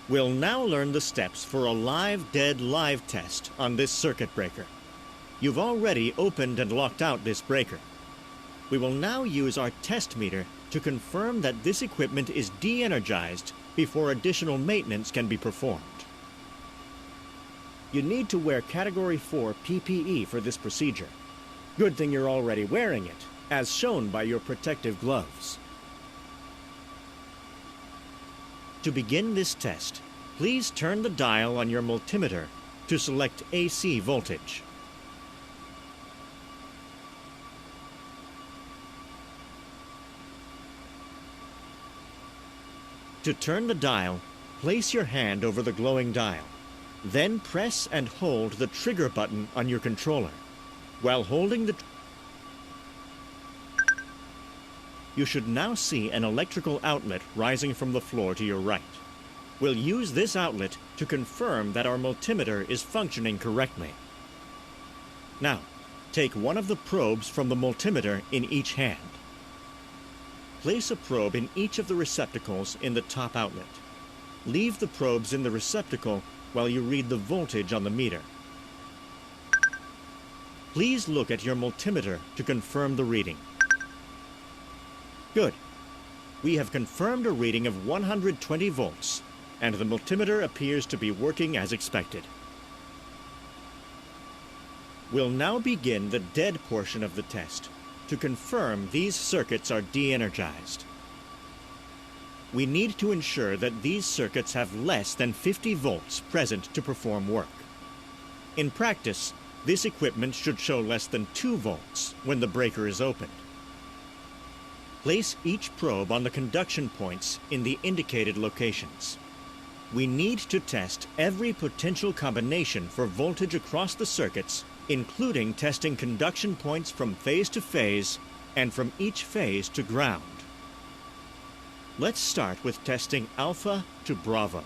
We'll now learn the steps for a live-dead live test on this circuit breaker. You've already opened and locked out this breaker. We will now use our test meter to confirm that this equipment is de-energized before additional maintenance can be performed. You need to wear Category 4 PPE for this procedure. Good thing you're already wearing it, as shown by your protective gloves. To begin this test, please turn the dial on your multimeter to select AC voltage. To turn the dial, place your hand over the glowing dial. Then press and hold the trigger button on your controller. While holding you should now see an electrical outlet rising from the floor to your right. We'll use this outlet to confirm that our multimeter is functioning correctly. Now, take one of the probes from the multimeter in each hand. Place a probe in each of the receptacles in the top outlet. Leave the probes in the receptacle while you read the voltage on the meter. Please look at your multimeter to confirm the reading. Good. We have confirmed a reading of 120 volts, and the multimeter appears to be working as expected. We'll now begin the dead portion of the test to confirm these circuits are de-energized. We need to ensure that these circuits have less than 50 volts present to perform work. In practice, this equipment should show less than 2 volts when the breaker is opened. Place each probe on the conduction points in the indicated locations. We need to test every potential combination for voltage across the circuits, including testing conduction points from phase to phase and from each phase to ground. Let's start with testing alpha to Bravo.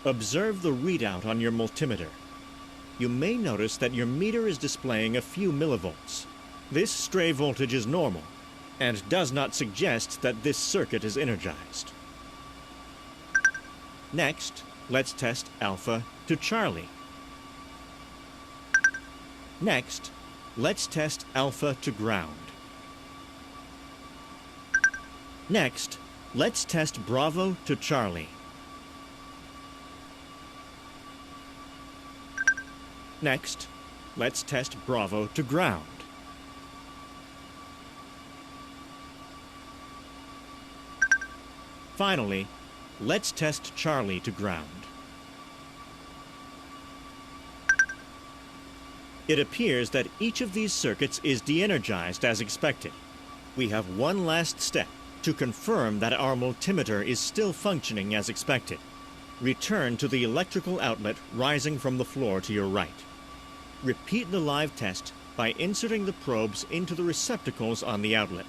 Observe the readout on your multimeter. You may notice that your meter is displaying a few millivolts. This stray voltage is normal and does not suggest that this circuit is energized. Next, let's test alpha to Charlie. Next, let's test alpha to ground. Next, let's test Bravo to Charlie. Next, let's test Bravo to ground. Finally, let's test Charlie to ground. It appears that each of these circuits is de-energized as expected. We have one last step to confirm that our multimeter is still functioning as expected. Return to the electrical outlet rising from the floor to your right. Repeat the live test by inserting the probes into the receptacles on the outlet.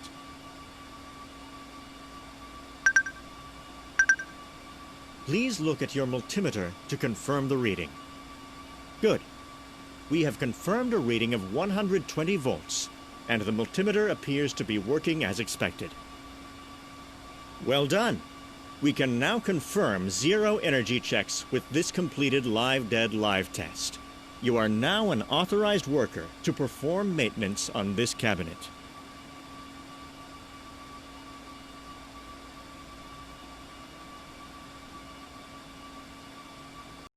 Please look at your multimeter to confirm the reading. Good. We have confirmed a reading of 120 volts, and the multimeter appears to be working as expected. Well done! We can now confirm zero energy checks with this completed live-dead live test. You are now an authorized worker to perform maintenance on this cabinet.